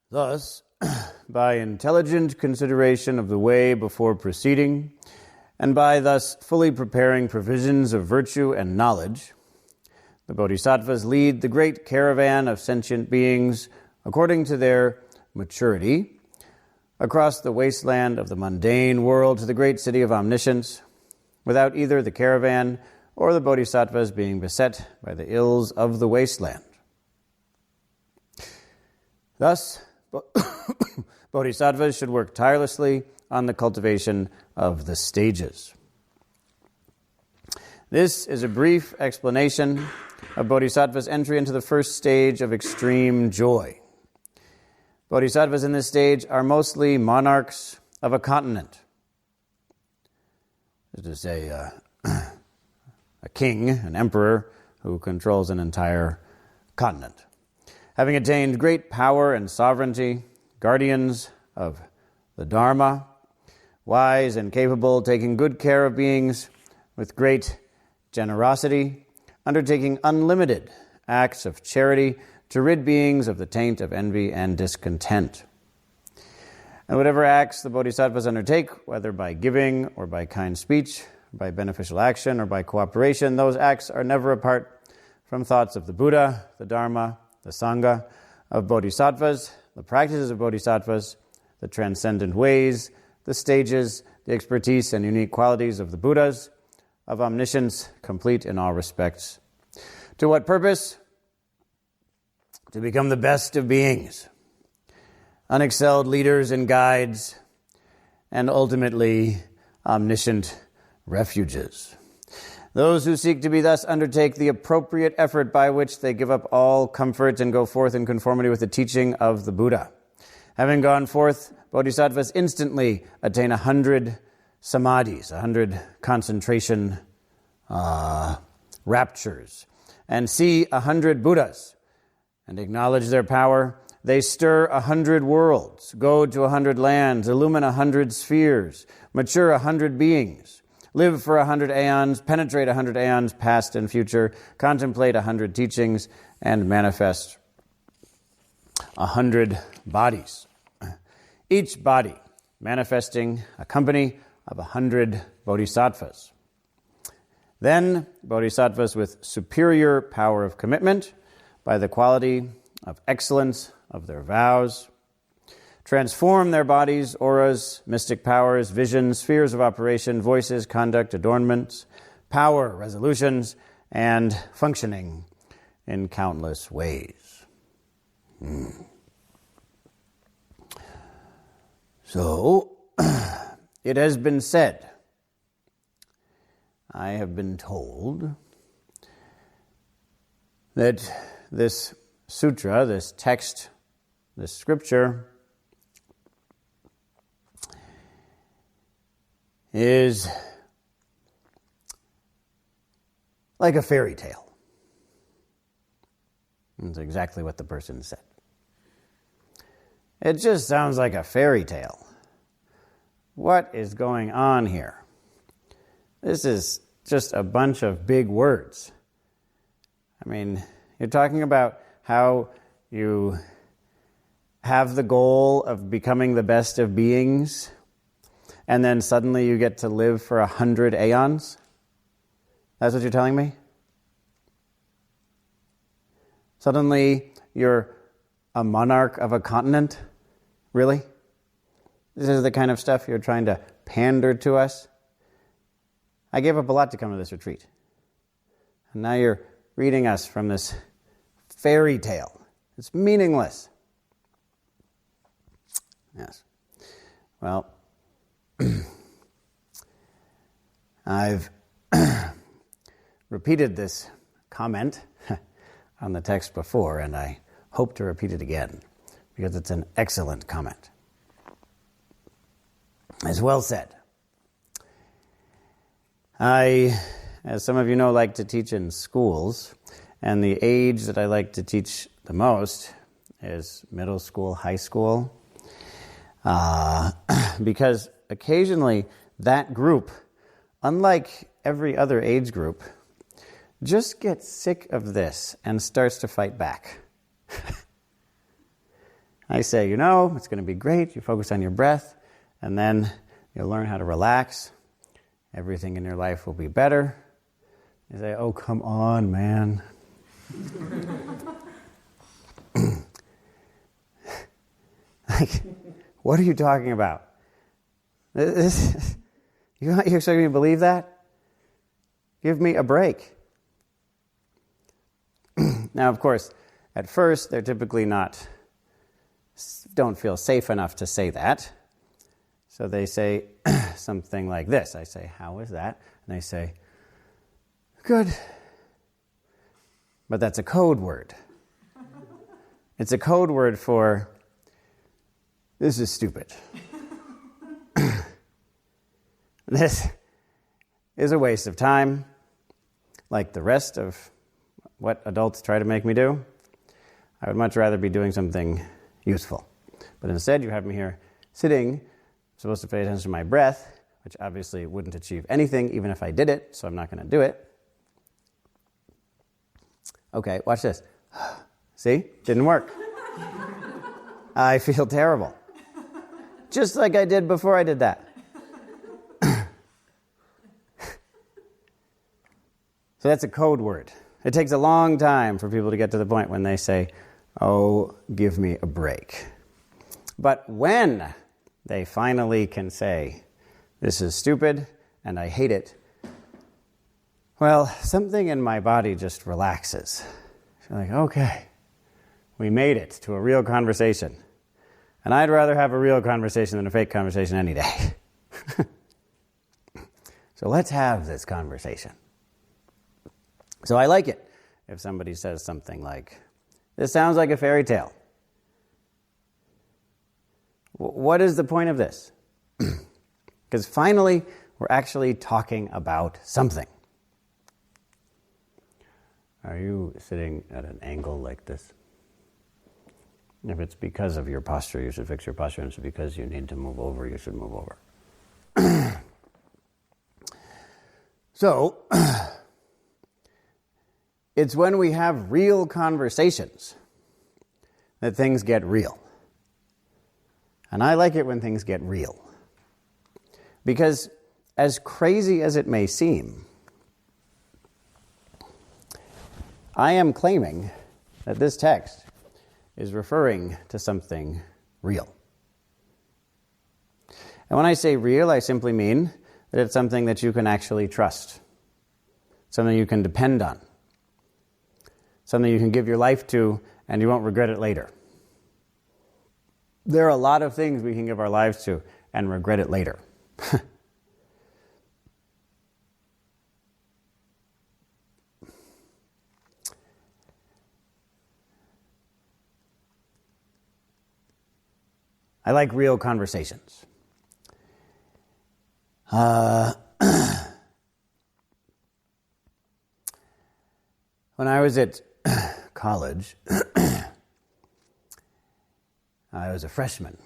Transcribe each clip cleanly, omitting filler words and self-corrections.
Thus, by intelligent consideration of the way before proceeding, and by thus fully preparing provisions of virtue and knowledge, the Bodhisattvas lead the great caravan of sentient beings, according to their maturity, across the wasteland of the mundane world to the great city of omniscience, without either the caravan or the Bodhisattvas being beset by the ills of the wasteland. Thus, Bodhisattvas should work tirelessly on the cultivation of the stages. This is a brief explanation of Bodhisattva's entry into the first stage of extreme joy. Bodhisattvas in this stage are mostly monarchs of a continent. That is to say, a king, an emperor, who controls an entire continent. Having attained great power and sovereignty, guardians of the Dharma, wise and capable, taking good care of beings with great generosity, undertaking unlimited acts of charity to rid beings of the taint of envy and discontent. And whatever acts the Bodhisattvas undertake, whether by giving or by kind speech, by beneficial action or by cooperation, those acts are never apart from thoughts of the Buddha, the Dharma, the Sangha, of Bodhisattvas, the practices of Bodhisattvas, the transcendent ways, the stages, the expertise and unique qualities of the Buddhas, of omniscience, complete in all respects. To what purpose? To become the best of beings, unexcelled leaders and guides, and ultimately omniscient refuges. Those who seek to be thus undertake the appropriate effort by which they give up all comfort and go forth in conformity with the teaching of the Buddha. Having gone forth, Bodhisattvas instantly attain 100 samadhis, 100 concentration raptures, and see 100 Buddhas, and acknowledge their power. They stir 100 worlds, go to 100 lands, illumine 100 spheres, mature 100 beings, live for 100 aeons, penetrate 100 aeons, past and future, contemplate 100 teachings, and manifest 100 bodies. Each body manifesting a company of 100 bodhisattvas. Then, bodhisattvas with superior power of commitment, by the quality of excellence of their vows, transform their bodies, auras, mystic powers, visions, spheres of operation, voices, conduct, adornments, power, resolutions, and functioning in countless ways. So, it has been said, I have been told, that this sutra, this text, this scripture, is like a fairy tale. That's exactly what the person said. It just sounds like a fairy tale. What is going on here? This is just a bunch of big words. I mean, you're talking about how you have the goal of becoming the best of beings, and then suddenly you get to live for 100 aeons? That's what you're telling me? Suddenly you're a monarch of a continent? Really? This is the kind of stuff you're trying to pander to us? I gave up a lot to come to this retreat. And now you're reading us from this fairy tale. It's meaningless. Yes. Well, I've repeated this comment on the text before, and I hope to repeat it again, because it's an excellent comment. It's well said. I, as some of you know, like to teach in schools, and the age that I like to teach the most is middle school, high school, because occasionally that group, unlike every other age group, just gets sick of this and starts to fight back. I say, it's going to be great. You focus on your breath, and then you'll learn how to relax. Everything in your life will be better. You say, oh, come on, man. Like, what are you talking about? You expect me to believe that? Give me a break. Now, of course, at first, they're typically don't feel safe enough to say that. So they say something like this. I say, how is that? And they say, good. But that's a code word. It's a code word for, this is stupid. This is a waste of time, like the rest of what adults try to make me do. I would much rather be doing something useful. But instead, you have me here sitting, supposed to pay attention to my breath, which obviously wouldn't achieve anything even if I did it, so I'm not going to do it. Okay, watch this. See? Didn't work. I feel terrible. Just like I did before I did that. So that's a code word. It takes a long time for people to get to the point when they say, oh, give me a break. But when they finally can say, this is stupid and I hate it, well, something in my body just relaxes. You're like, okay, we made it to a real conversation. And I'd rather have a real conversation than a fake conversation any day. So let's have this conversation. So I like it if somebody says something like, this sounds like a fairy tale. What is the point of this? Because finally, we're actually talking about something. Are you sitting at an angle like this? If it's because of your posture, you should fix your posture. And if it's because you need to move over, you should move over. So, it's when we have real conversations that things get real. And I like it when things get real. Because as crazy as it may seem, I am claiming that this text is referring to something real. And when I say real, I simply mean that it's something that you can actually trust, something you can depend on, something you can give your life to and you won't regret it later. There are a lot of things we can give our lives to and regret it later. I like real conversations. When I was at college, I was a freshman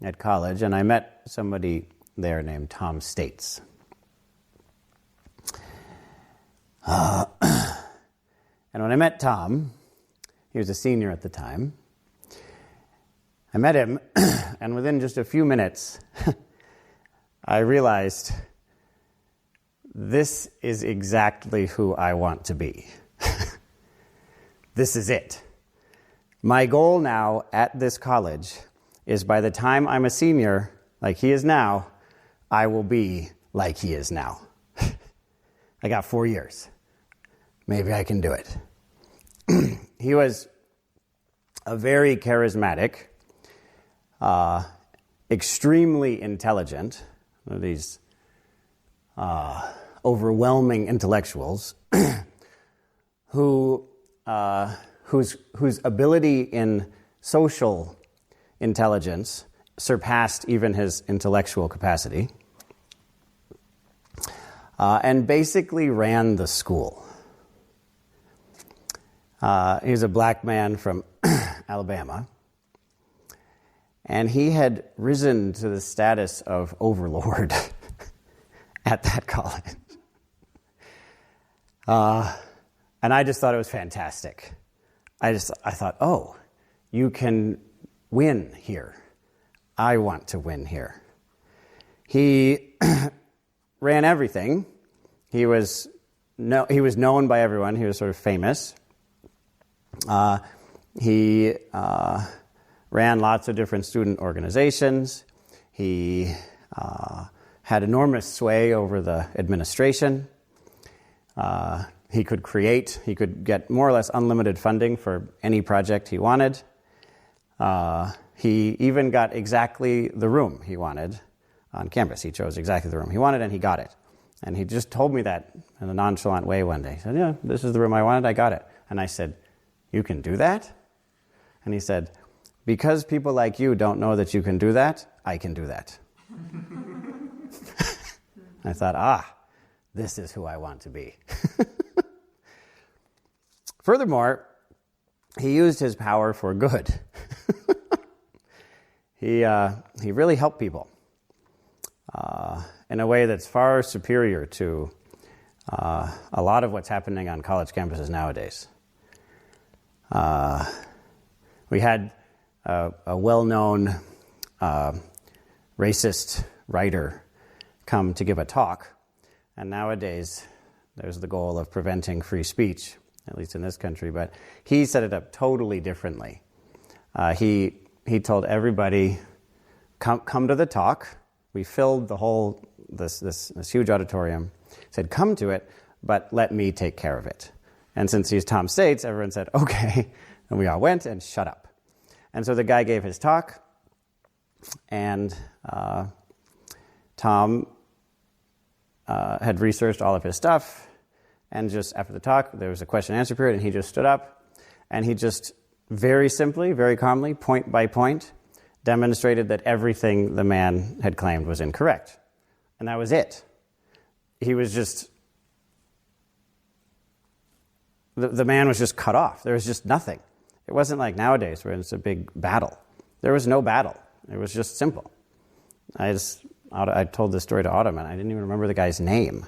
at college, and I met somebody there named Tom States. And when I met Tom, he was a senior at the time, I met him, and within just a few minutes, I realized this is exactly who I want to be. This is it. My goal now at this college is by the time I'm a senior, like he is now, I will be like he is now. I got 4 years. Maybe I can do it. He was a very charismatic, extremely intelligent, one of these overwhelming intellectuals whose ability in social intelligence surpassed even his intellectual capacity, and basically ran the school. He was a black man from Alabama, and he had risen to the status of overlord at that college. And I just thought it was fantastic. I thought, oh, you can win here. I want to win here. He ran everything. He was known by everyone. He was sort of famous. He ran lots of different student organizations. He had enormous sway over the administration. He could get more or less unlimited funding for any project he wanted. He even got exactly the room he wanted on campus. He chose exactly the room he wanted, and he got it. And he just told me that in a nonchalant way one day. He said, yeah, this is the room I wanted, I got it. And I said, you can do that? And he said, because people like you don't know that you can do that, I can do that. I thought, this is who I want to be. Furthermore, he used his power for good. He really helped people in a way that's far superior to a lot of what's happening on college campuses nowadays. We had a well-known racist writer come to give a talk, and nowadays there's the goal of preventing free speech, at least in this country, but he set it up totally differently. He told everybody, come to the talk. We filled the whole, this huge auditorium. He said, come to it, but let me take care of it. And since he's Tom States, everyone said, okay. And we all went and shut up. And so the guy gave his talk, and Tom had researched all of his stuff, and just after the talk, there was a question and answer period, and he just stood up, and he just very simply, very calmly, point by point, demonstrated that everything the man had claimed was incorrect. And that was it. He was just... The man was just cut off. There was just nothing. It wasn't like nowadays where it's a big battle. There was no battle. It was just simple. I told this story to Autumn, and I didn't even remember the guy's name.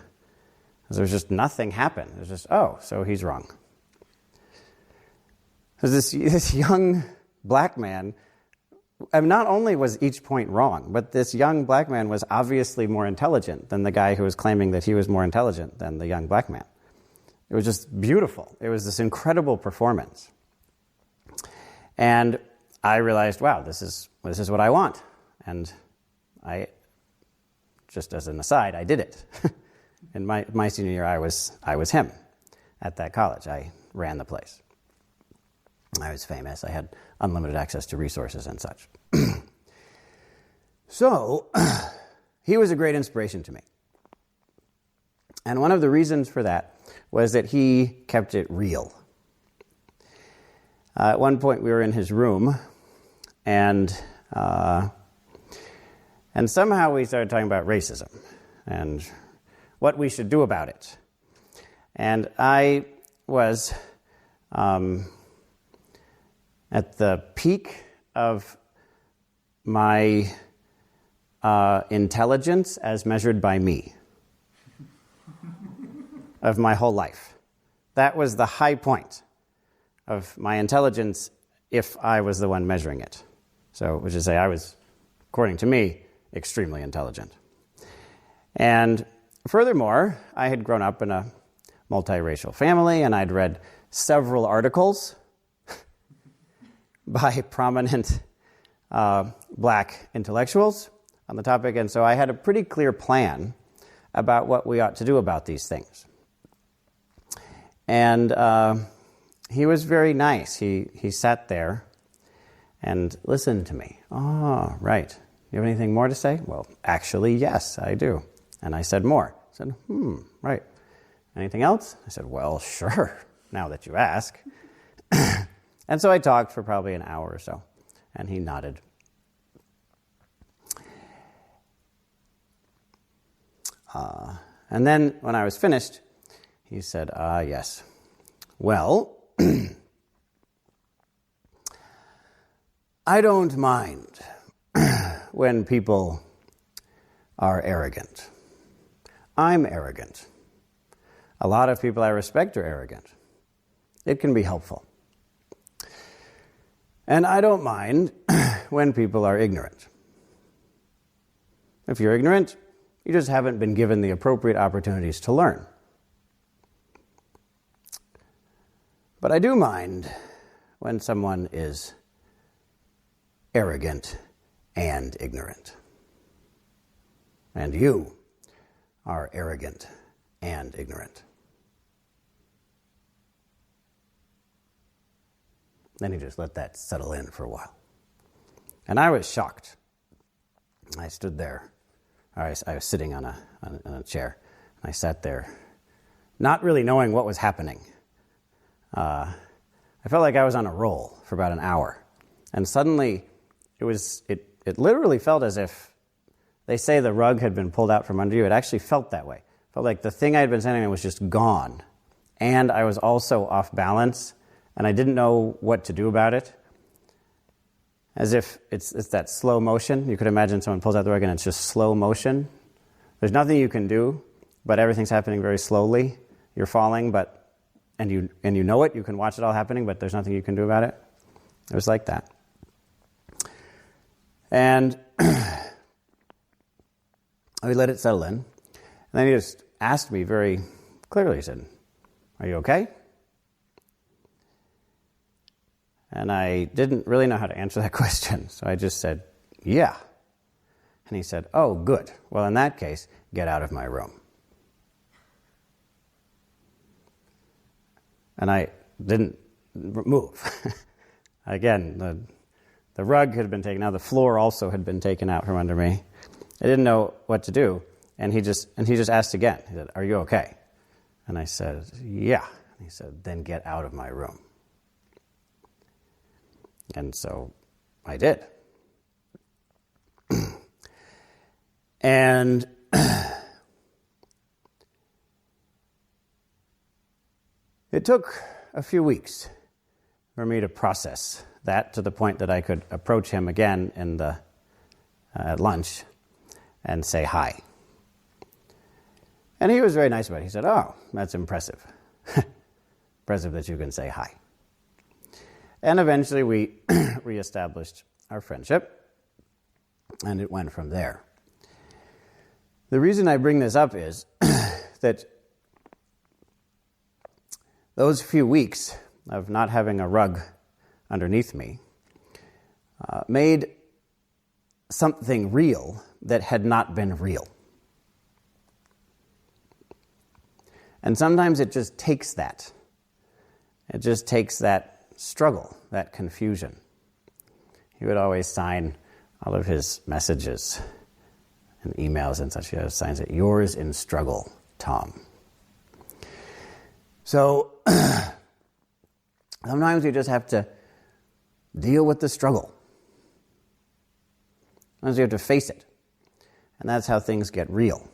Because there was just nothing happened. It was just, so he's wrong. Because this young black man, not only was each point wrong, but this young black man was obviously more intelligent than the guy who was claiming that he was more intelligent than the young black man. It was just beautiful. It was this incredible performance. And I realized, wow, this is what I want. And I, just as an aside, I did it. In my senior year, I was him at that college. I ran the place. I was famous. I had unlimited access to resources and such. So, he was a great inspiration to me. And one of the reasons for that was that he kept it real. At one point, we were in his room, and somehow we started talking about racism and what we should do about it. And I was at the peak of my intelligence as measured by me, of my whole life. That was the high point of my intelligence if I was the one measuring it. So, which is to say, I was, according to me, extremely intelligent. And furthermore, I had grown up in a multiracial family, and I'd read several articles by prominent black intellectuals on the topic, and so I had a pretty clear plan about what we ought to do about these things. And he was very nice. He sat there and listened to me. Oh, right. You have anything more to say? Well, actually, yes, I do. And I said more. I said, right. Anything else? I said, well, sure, now that you ask. And so I talked for probably an hour or so, and he nodded. And then when I was finished, he said, yes. Well, I don't mind when people are arrogant. I'm arrogant. A lot of people I respect are arrogant. It can be helpful. And I don't mind when people are ignorant. If you're ignorant, you just haven't been given the appropriate opportunities to learn. But I do mind when someone is arrogant and ignorant. And you are arrogant and ignorant. Then he just let that settle in for a while. And I was shocked. I stood there. I was sitting on a chair. And I sat there, not really knowing what was happening. I felt like I was on a roll for about an hour. And suddenly, it literally felt as if they say the rug had been pulled out from under you. It actually felt that way. It felt like the thing I had been standing on was just gone. And I was also off balance, and I didn't know what to do about it. As if it's that slow motion. You could imagine someone pulls out the rug and it's just slow motion. There's nothing you can do, but everything's happening very slowly. You're falling, and you know it. You can watch it all happening, but there's nothing you can do about it. It was like that. And we let it settle in. And then he just asked me very clearly, he said, "Are you okay?" And I didn't really know how to answer that question, so I just said, "Yeah." And he said, "Oh, good. Well, in that case, get out of my room." And I didn't move. Again, the rug had been taken out. The floor also had been taken out from under me. I didn't know what to do, and he just asked again. He said, "Are you okay?" And I said, "Yeah." And he said, "Then get out of my room." And so I did. And it took a few weeks for me to process that to the point that I could approach him again at lunch and say hi. And he was very nice about it. He said, "Oh, that's impressive. Impressive that you can say hi." And eventually we reestablished our friendship, and it went from there. The reason I bring this up is that those few weeks of not having a rug underneath me made something real that had not been real. And sometimes it just takes that. It just takes that struggle, that confusion. He would always sign all of his messages and emails and such. He always signs it, "Yours in struggle, Tom." So sometimes you just have to deal with the struggle. Sometimes you have to face it. And that's how things get real.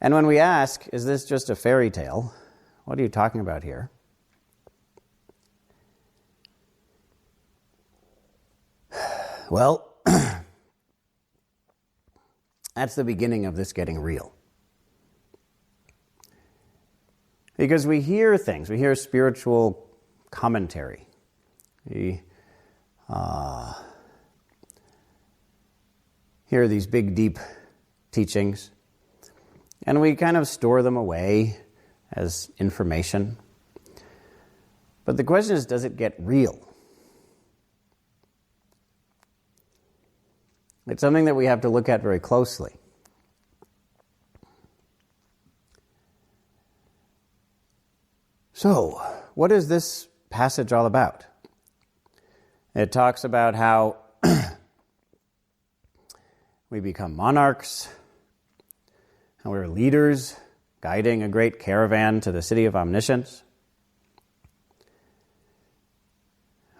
And when we ask, is this just a fairy tale? What are you talking about here? Well, that's the beginning of this getting real. Because we hear things, we hear spiritual commentary. We hear these big, deep teachings, and we kind of store them away as information. But the question is, does it get real? It's something that we have to look at very closely. So, what is this passage all about? It talks about how we become monarchs, and we're leaders guiding a great caravan to the city of omniscience.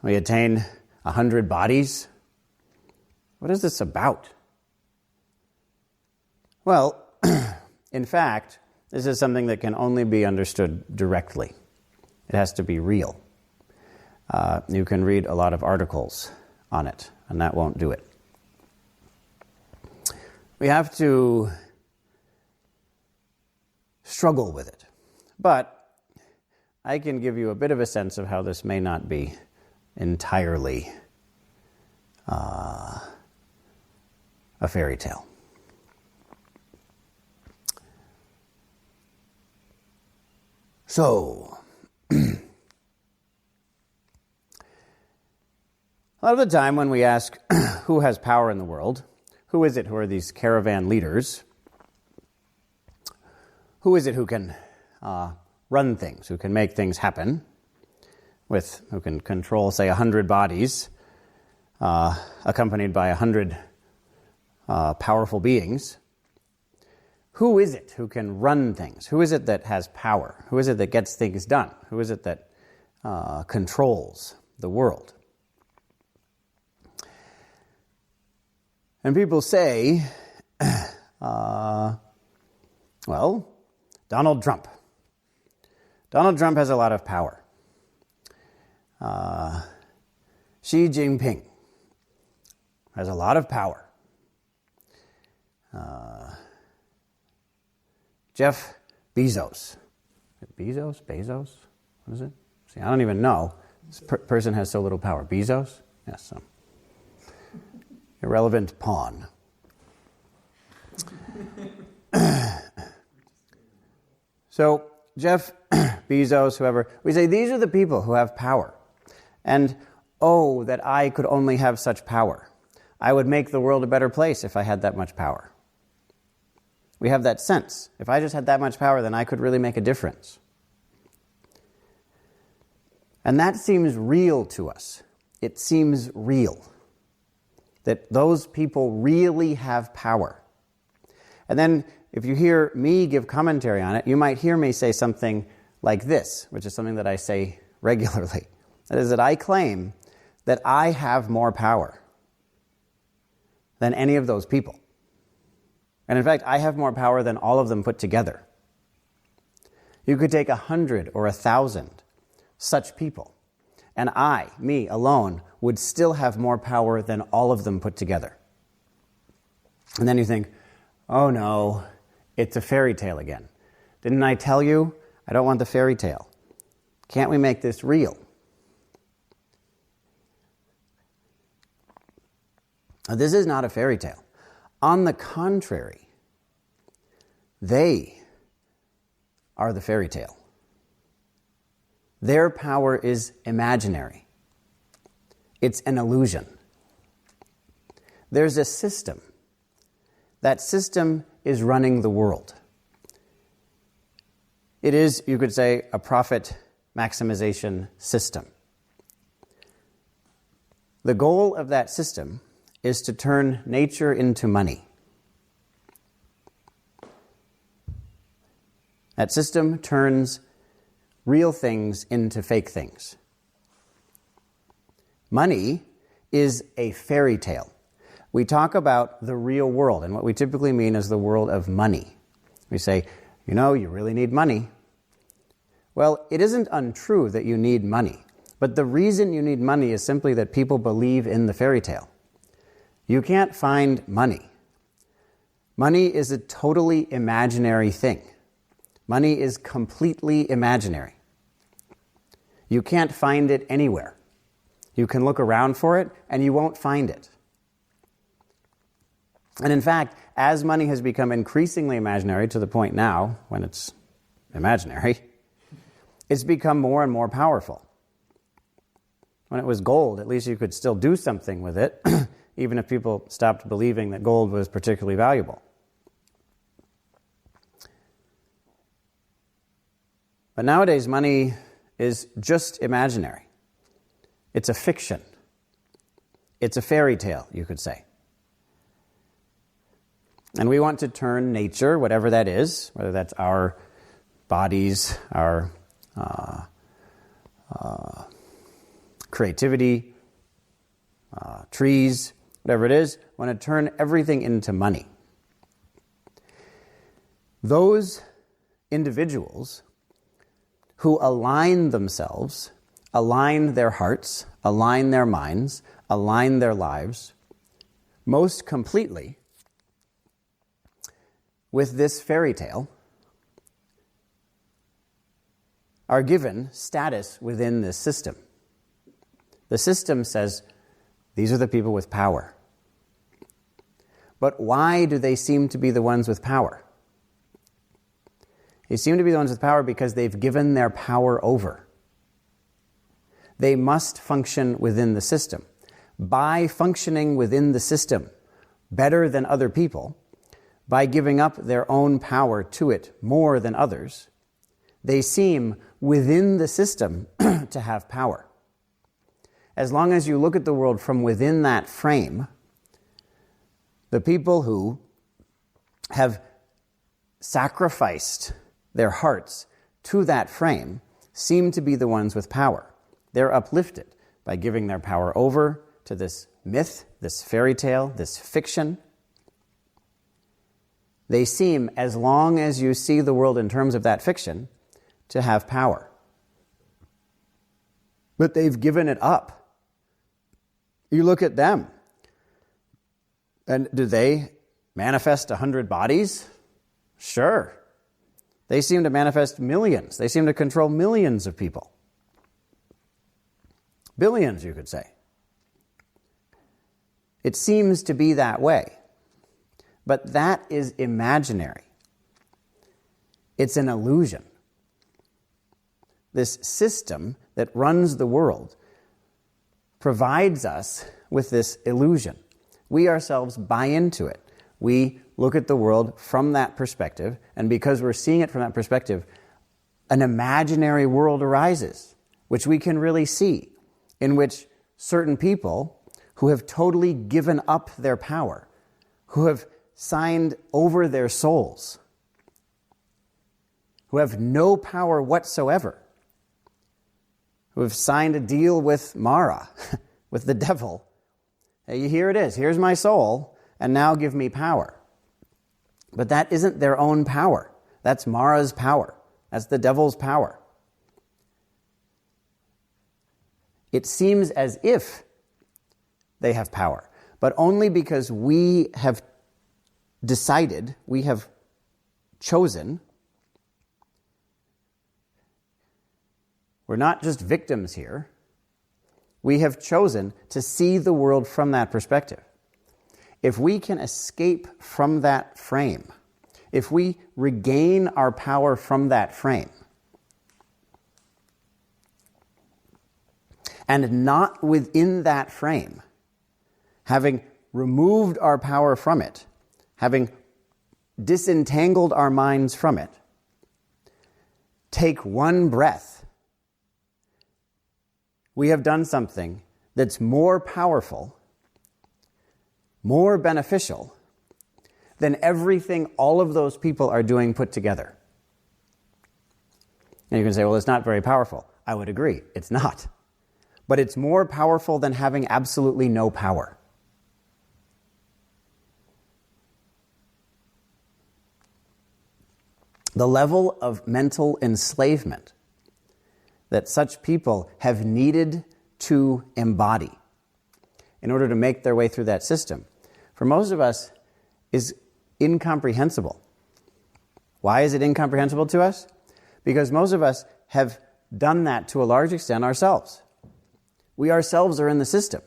We attain 100 bodies. What is this about? Well, in fact, this is something that can only be understood directly. It has to be real. You can read a lot of articles on it, and that won't do it. We have to struggle with it. But I can give you a bit of a sense of how this may not be entirely a fairy tale. So, a lot of the time when we ask who has power in the world, who is it who are these caravan leaders? Who is it who can run things, who can make things happen, who can control, say, 100 bodies, accompanied by 100 powerful beings? Who is it who can run things? Who is it that has power? Who is it that gets things done? Who is it that controls the world? And people say, well, Donald Trump. Donald Trump has a lot of power. Xi Jinping has a lot of power. Jeff Bezos. Bezos? What is it? See, I don't even know. This person has so little power. Bezos? Yes, some irrelevant pawn. So, Jeff Bezos, whoever, we say these are the people who have power. And, oh, that I could only have such power. I would make the world a better place if I had that much power. We have that sense. If I just had that much power, then I could really make a difference. And that seems real to us. It seems real. That those people really have power. And then, if you hear me give commentary on it, you might hear me say something like this, which is something that I say regularly. That is that I claim that I have more power than any of those people. And in fact, I have more power than all of them put together. You could take 100 or 1,000 such people, and I, me alone, would still have more power than all of them put together. And then you think, oh no, it's a fairy tale again. Didn't I tell you? I don't want the fairy tale. Can't we make this real? Now, this is not a fairy tale. On the contrary, they are the fairy tale. Their power is imaginary. It's an illusion. There's a system. That system is running the world. It is, you could say, a profit maximization system. The goal of that system is to turn nature into money. That system turns real things into fake things. Money is a fairy tale. We talk about the real world, and what we typically mean is the world of money. We say, you really need money. Well, it isn't untrue that you need money, but the reason you need money is simply that people believe in the fairy tale. You can't find money. Money is a totally imaginary thing. Money is completely imaginary. You can't find it anywhere. You can look around for it, and you won't find it. And in fact, as money has become increasingly imaginary to the point now, when it's imaginary, it's become more and more powerful. When it was gold, at least you could still do something with it, even if people stopped believing that gold was particularly valuable. But nowadays, money is just imaginary. It's a fiction. It's a fairy tale, you could say. And we want to turn nature, whatever that is, whether that's our bodies, our creativity, trees, whatever it is, want to turn everything into money. Those individuals who align themselves, align their hearts, align their minds, align their lives most completely with this fairy tale are given status within this system. The system says, These are the people with power. But why do they seem to be the ones with power? They seem to be the ones with power because they've given their power over. They must function within the system. By functioning within the system better than other people, by giving up their own power to it more than others, they seem within the system to have power. As long as you look at the world from within that frame, the people who have sacrificed their hearts to that frame seem to be the ones with power. They're uplifted by giving their power over to this myth, this fairy tale, this fiction. They seem, as long as you see the world in terms of that fiction, to have power. But they've given it up. You look at them, and do they manifest 100 bodies? Sure. They seem to manifest millions. They seem to control millions of people. Billions, you could say. It seems to be that way. But that is imaginary. It's an illusion. This system that runs the world provides us with this illusion. We ourselves buy into it. We look at the world from that perspective, and because we're seeing it from that perspective, an imaginary world arises, which we can really see, in which certain people who have totally given up their power, who have signed over their souls, who have no power whatsoever, who have signed a deal with Mara, with the devil. Hey, here it is. Here's my soul, and now give me power. But that isn't their own power. That's Mara's power. That's the devil's power. It seems as if they have power, but only because we have decided, we have chosen. We're not just victims here. We have chosen to see the world from that perspective. If we can escape from that frame, if we regain our power from that frame, and not within that frame, having removed our power from it, having disentangled our minds from it, take one breath, we have done something that's more powerful, more beneficial than everything all of those people are doing put together. And you can say, well, it's not very powerful. I would agree, it's not. But it's more powerful than having absolutely no power. The level of mental enslavement that such people have needed to embody in order to make their way through that system, for most of us, is incomprehensible. Why is it incomprehensible to us? Because most of us have done that to a large extent ourselves. We ourselves are in the system.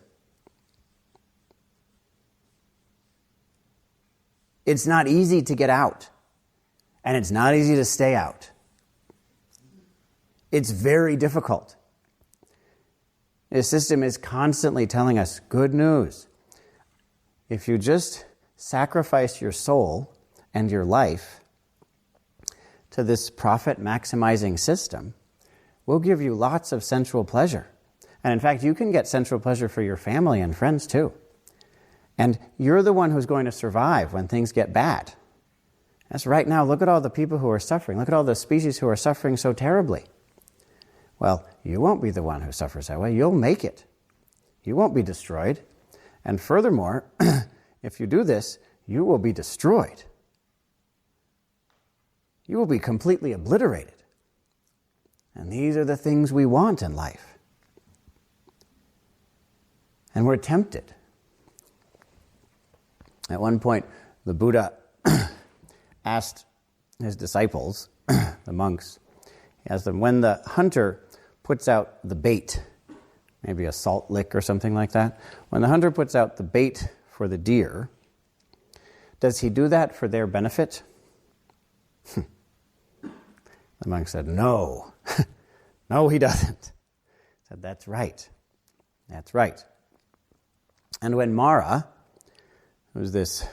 It's not easy to get out, and it's not easy to stay out. It's very difficult. The system is constantly telling us, good news. If you just sacrifice your soul and your life to this profit-maximizing system, we'll give you lots of sensual pleasure. And in fact, you can get sensual pleasure for your family and friends too. And you're the one who's going to survive when things get bad. That's right now, look at all the people who are suffering. Look at all the species who are suffering so terribly. Well, you won't be the one who suffers that way. You'll make it. You won't be destroyed. And furthermore, if you do this, you will be destroyed. You will be completely obliterated. And these are the things we want in life. And we're tempted. At one point, the Buddha asked his disciples, the monks, he asked them, when the hunter puts out the bait maybe a salt lick or something like that. When the hunter puts out the bait for the deer, does he do that for their benefit? The monk said, no. No, he doesn't. He said, that's right. That's right. And when Mara, who's this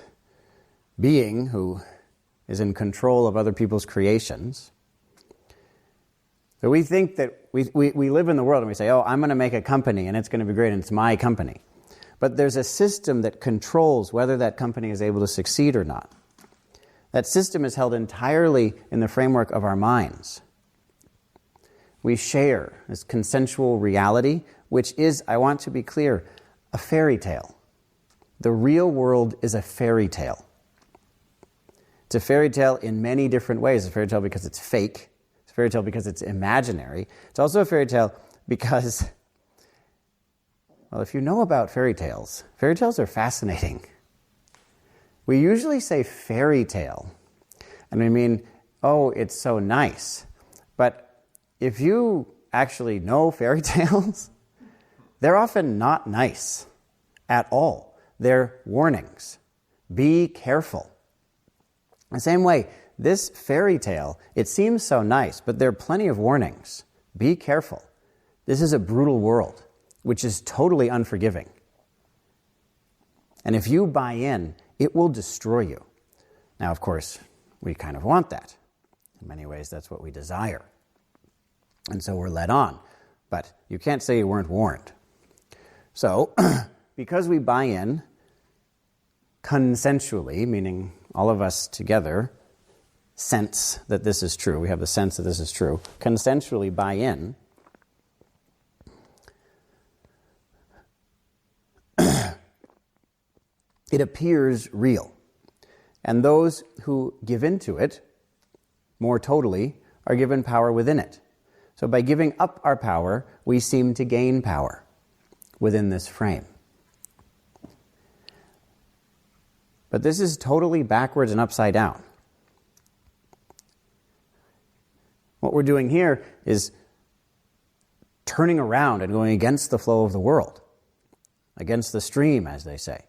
being who is in control of other people's creations, so we think that we live in the world and we say, oh, I'm going to make a company and it's going to be great and it's my company. But there's a system that controls whether that company is able to succeed or not. That system is held entirely in the framework of our minds. We share this consensual reality, which is, I want to be clear, a fairy tale. The real world is a fairy tale. It's a fairy tale in many different ways. It's a fairy tale because it's fake. It's a fairy tale because it's imaginary. It's also a fairy tale because, well, if you know about fairy tales are fascinating. We usually say fairy tale, and we mean, oh, it's so nice. But if you actually know fairy tales, they're often not nice at all. They're warnings. Be careful. The same way, this fairy tale, it seems so nice, but there are plenty of warnings. Be careful. This is a brutal world, which is totally unforgiving. And if you buy in, it will destroy you. Now, of course, we kind of want that. In many ways, that's what we desire. And so we're led on. But you can't say you weren't warned. So, because we buy in consensually, meaning all of us together sense that this is true, we have the sense that this is true, consensually buy in, it appears real. And those who give into it more totally are given power within it. So by giving up our power, we seem to gain power within this frame. But this is totally backwards and upside down. What we're doing here is turning around and going against the flow of the world, against the stream, as they say.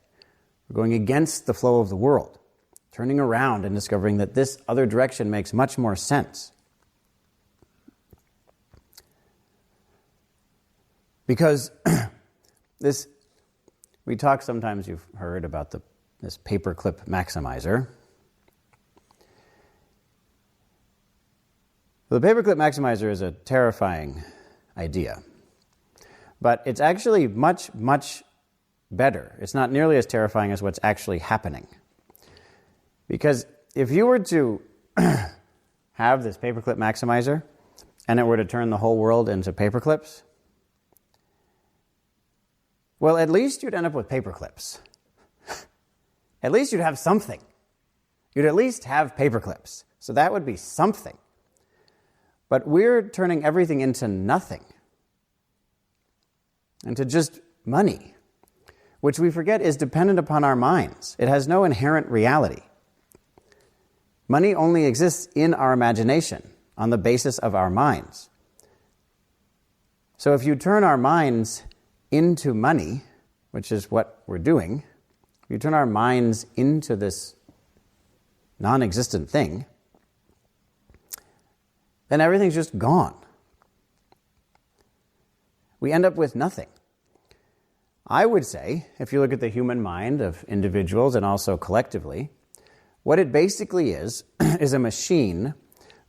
We're going against the flow of the world, turning around and discovering that this other direction makes much more sense. Because we talk sometimes, you've heard about this paperclip maximizer. The paperclip maximizer is a terrifying idea, but it's actually much, much better. It's not nearly as terrifying as what's actually happening. Because if you were to have this paperclip maximizer and it were to turn the whole world into paperclips, well, at least you'd end up with paperclips. At least you'd have something. You'd at least have paperclips. So that would be something. But we're turning everything into nothing. Into just money, which we forget is dependent upon our minds. It has no inherent reality. Money only exists in our imagination, on the basis of our minds. So if you turn our minds into money, which is what we're doing, if you turn our minds into this non-existent thing, then everything's just gone. We end up with nothing. I would say, if you look at the human mind of individuals and also collectively, what it basically is a machine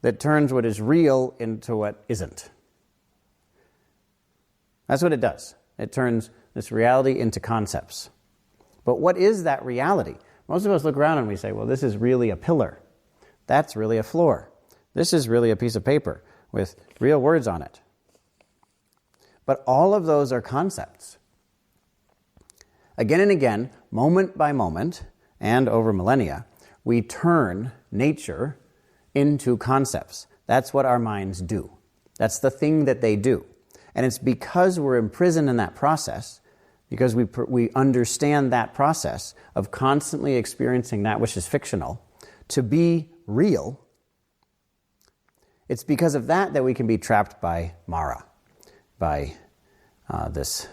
that turns what is real into what isn't. That's what it does. It turns this reality into concepts. But what is that reality? Most of us look around and we say, well, this is really a pillar. That's really a floor. This is really a piece of paper with real words on it. But all of those are concepts. Again and again, moment by moment, and over millennia, we turn nature into concepts. That's what our minds do. That's the thing that they do. And it's because we're imprisoned in that process, because we understand that process of constantly experiencing that which is fictional to be real. It's because of that that we can be trapped by Mara, by this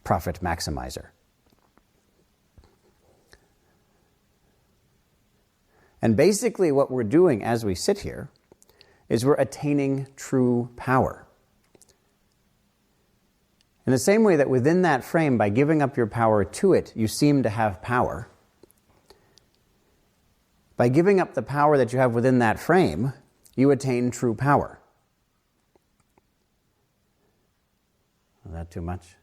profit maximizer. And basically what we're doing as we sit here is we're attaining true power. In the same way that within that frame, by giving up your power to it, you seem to have power. By giving up the power that you have within that frame, you attain true power. Is that too much?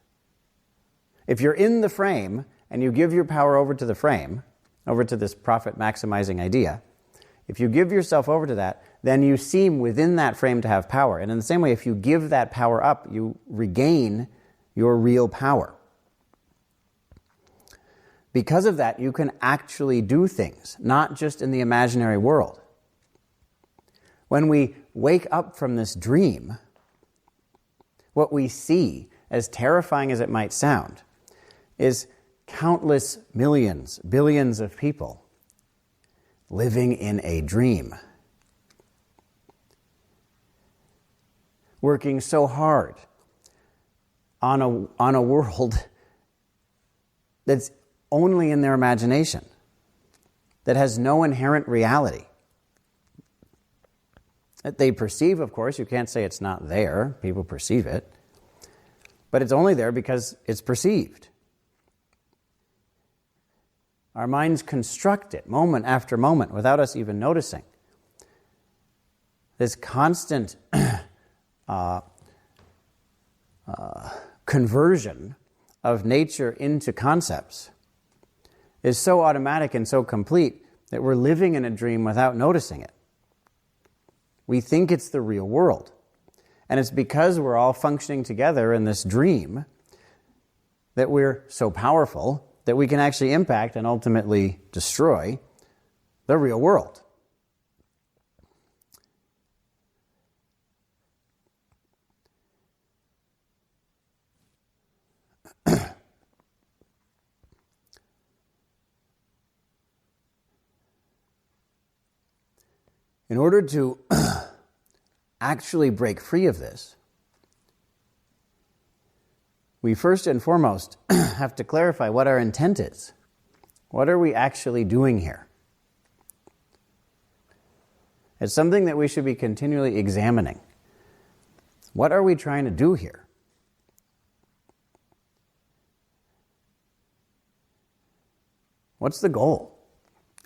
If you're in the frame and you give your power over to the frame, over to this profit maximizing idea, if you give yourself over to that, then you seem within that frame to have power. And in the same way, if you give that power up, you regain your real power. Because of that, you can actually do things, not just in the imaginary world. When we wake up from this dream, what we see, as terrifying as it might sound, is countless millions, billions of people living in a dream. Working so hard on a world that's only in their imagination, that has no inherent reality. That they perceive, of course, you can't say it's not there, people perceive it, but it's only there because it's perceived. Our minds construct it moment after moment without us even noticing. This constant conversion of nature into concepts is so automatic and so complete that we're living in a dream without noticing it. We think it's the real world. And it's because we're all functioning together in this dream that we're so powerful that we can actually impact and ultimately destroy the real world. In order to actually break free of this, we first and foremost have to clarify what our intent is. What are we actually doing here? It's something that we should be continually examining. What are we trying to do here? What's the goal?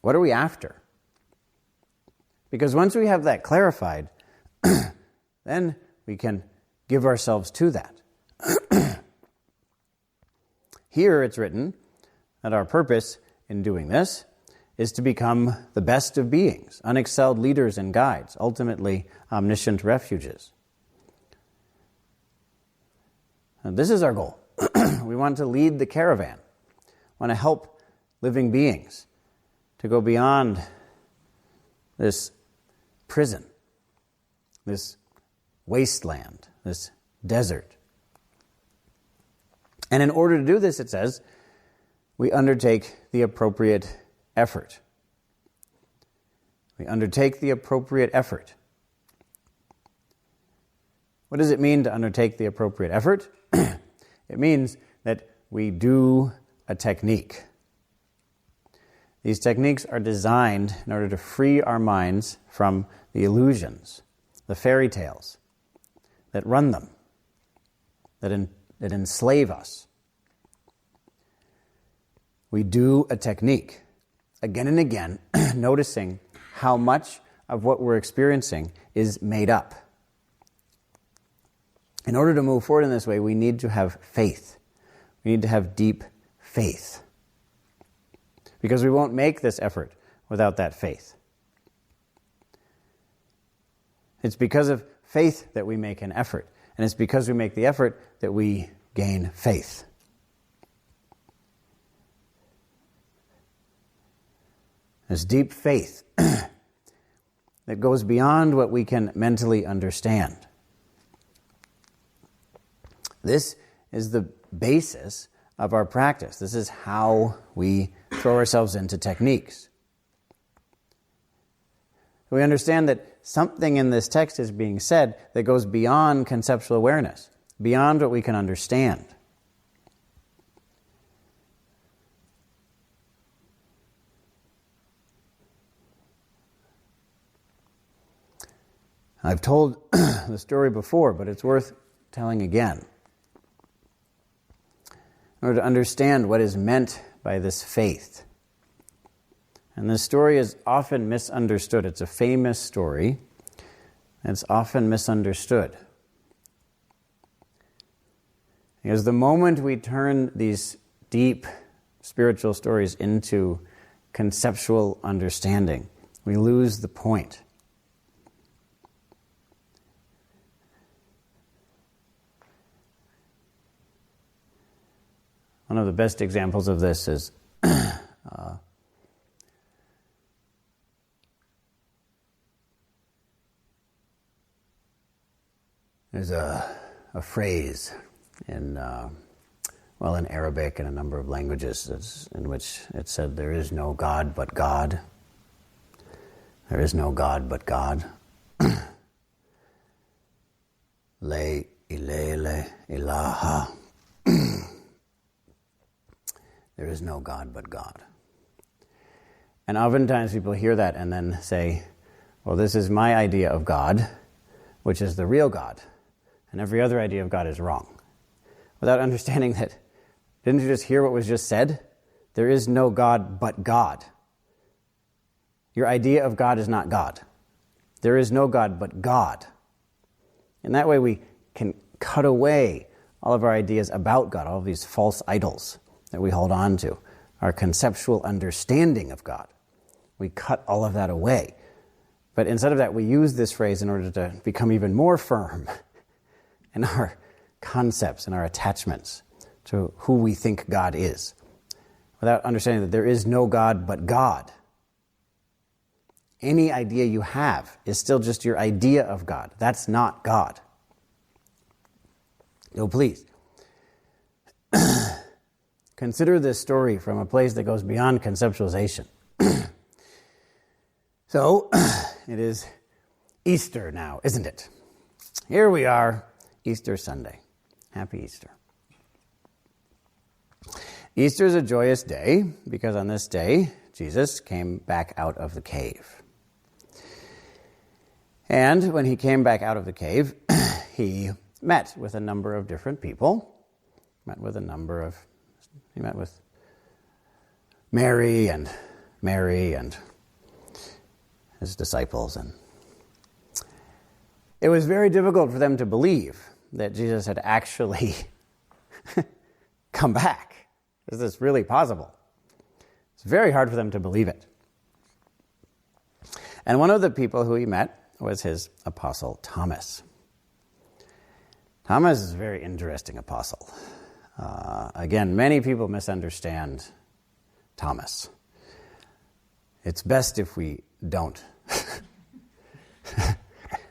What are we after? Because once we have that clarified, then we can give ourselves to that. Here it's written that our purpose in doing this is to become the best of beings, unexcelled leaders and guides, ultimately omniscient refuges. And this is our goal. We want to lead the caravan. We want to help living beings to go beyond this prison, this wasteland, this desert. And in order to do this, it says, we undertake the appropriate effort. We undertake the appropriate effort. What does it mean to undertake the appropriate effort? It means that we do a technique. These techniques are designed in order to free our minds from the illusions, the fairy tales that run them, that enslave us. We do a technique, again and again, noticing how much of what we're experiencing is made up. In order to move forward in this way, we need to have faith. We need to have deep faith. Because we won't make this effort without that faith. It's because of faith that we make an effort. And it's because we make the effort that we gain faith. This deep faith that goes beyond what we can mentally understand. This is the basis of our practice. This is how we throw ourselves into techniques. We understand that something in this text is being said that goes beyond conceptual awareness. beyond what we can understand. I've told the story before, but it's worth telling again. In order to understand what is meant by this faith. And this story is often misunderstood. It's a famous story, and it's often misunderstood. Because the moment we turn these deep spiritual stories into conceptual understanding, we lose the point. One of the best examples of this is there's a phrase in Arabic and a number of languages in which it said, "There is no God but God. There is no God but God." Le ilaha. There is no God but God. And oftentimes people hear that and then say, well, this is my idea of God, which is the real God, and every other idea of God is wrong. Without understanding that, didn't you just hear what was just said? There is no God but God. Your idea of God is not God. There is no God but God. In that way we can cut away all of our ideas about God, all of these false idols that we hold on to, our conceptual understanding of God. We cut all of that away. But instead of that, we use this phrase in order to become even more firm in our concepts and our attachments to who we think God is, without understanding that there is no God but God. Any idea you have is still just your idea of God. That's not God. So please, consider this story from a place that goes beyond conceptualization. So, it is Easter now, isn't it? Here we are, Easter Sunday. Happy Easter. Easter is a joyous day because on this day, Jesus came back out of the cave. And when he came back out of the cave, he met with a number of different people. He met with Mary and his disciples. And it was very difficult for them to believe that Jesus had actually come back. Is this really possible? It's very hard for them to believe it. And one of the people who he met was his apostle Thomas. Thomas is a very interesting apostle. Again, many people misunderstand Thomas. It's best if we don't.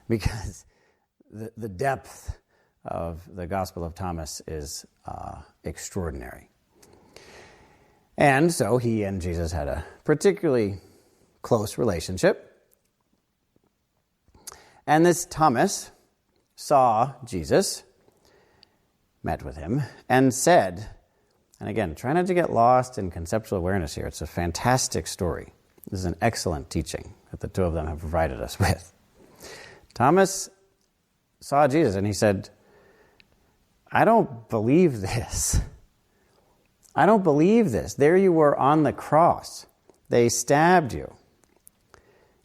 Because the depth of the Gospel of Thomas is extraordinary. And so he and Jesus had a particularly close relationship. And this Thomas saw Jesus, met with him, and said, and again, try not to get lost in conceptual awareness here. It's a fantastic story. This is an excellent teaching that the two of them have provided us with. Thomas saw Jesus and he said, I don't believe this. I don't believe this. There you were on the cross. They stabbed you.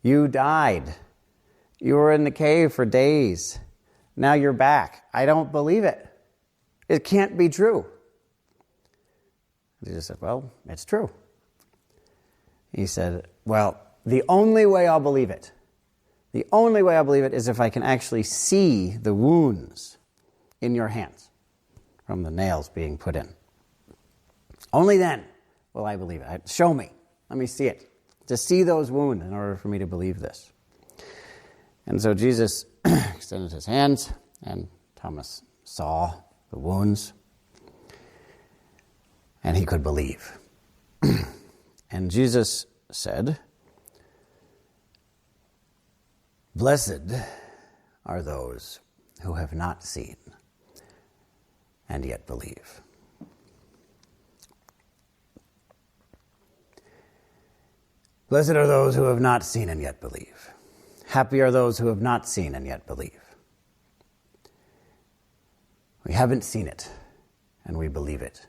You died. You were in the cave for days. Now you're back. I don't believe it. It can't be true. Jesus said, well, it's true. He said, well, the only way I'll believe it is if I can actually see the wounds in your hands from the nails being put in. Only then will I believe it. Show me. Let me see it. To see those wounds in order for me to believe this. And so Jesus extended his hands, and Thomas saw the wounds, and he could believe. And Jesus said, blessed are those who have not seen and yet believe. Blessed are those who have not seen and yet believe. Happy are those who have not seen and yet believe. We haven't seen it, and we believe it.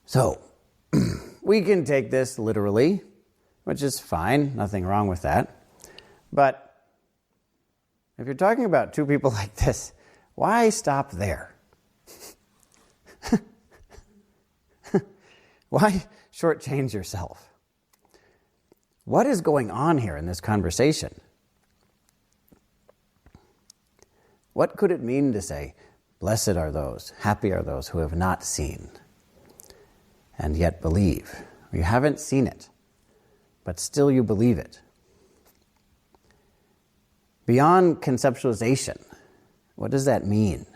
So, we can take this literally, which is fine, nothing wrong with that. But if you're talking about two people like this, why stop there? Why shortchange yourself? What is going on here in this conversation? What could it mean to say, blessed are those, happy are those who have not seen and yet believe? You haven't seen it, but still you believe it. Beyond conceptualization, what does that mean?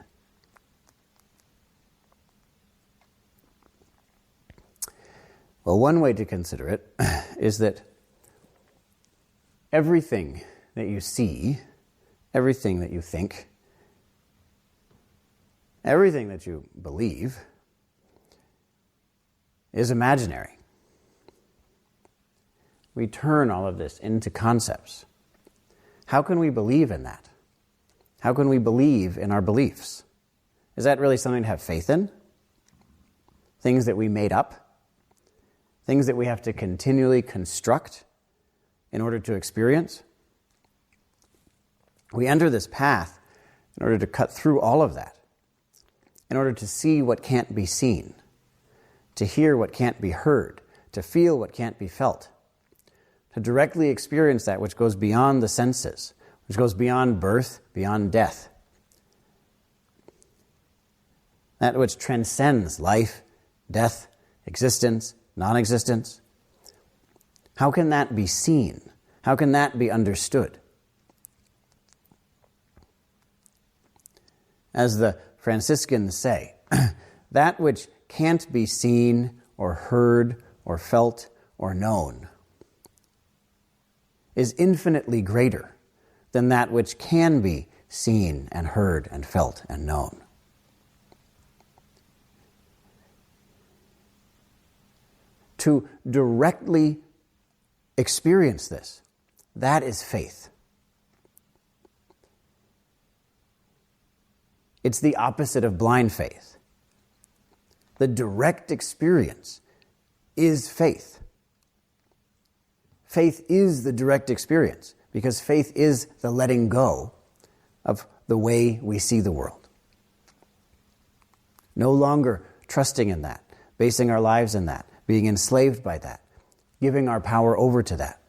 Well, one way to consider it is that everything that you see, everything that you think, everything that you believe is imaginary. We turn all of this into concepts. How can we believe in that? How can we believe in our beliefs? Is that really something to have faith in? Things that we made up? Things that we have to continually construct in order to experience? We enter this path in order to cut through all of that, in order to see what can't be seen, to hear what can't be heard, to feel what can't be felt, to directly experience that which goes beyond the senses, which goes beyond birth, beyond death, that which transcends life, death, existence, non-existence. How can that be seen? How can that be understood? As the Franciscans say, that which can't be seen or heard or felt or known is infinitely greater than that which can be seen and heard and felt and known. To directly experience this, that is faith. It's the opposite of blind faith. The direct experience is faith. Faith is the direct experience because faith is the letting go of the way we see the world. No longer trusting in that, basing our lives in that, being enslaved by that, giving our power over to that.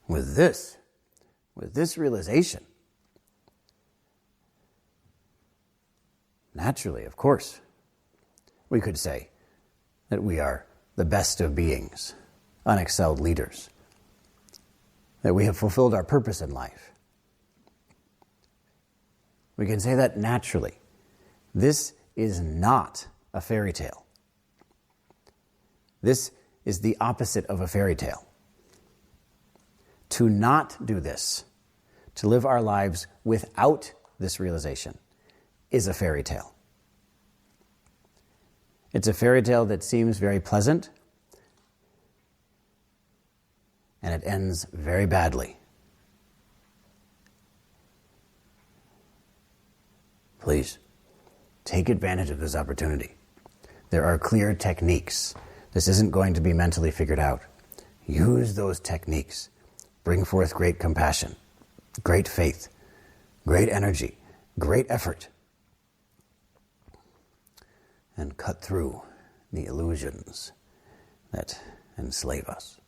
With this realization, naturally, of course, we could say that we are the best of beings, unexcelled leaders, that we have fulfilled our purpose in life. We can say that naturally. This is not a fairy tale. This is the opposite of a fairy tale. To not do this, to live our lives without this realization, is a fairy tale. It's a fairy tale that seems very pleasant, and it ends very badly. Please, take advantage of this opportunity. There are clear techniques. This isn't going to be mentally figured out. Use those techniques. Bring forth great compassion, great faith, great energy, great effort, and cut through the illusions that enslave us.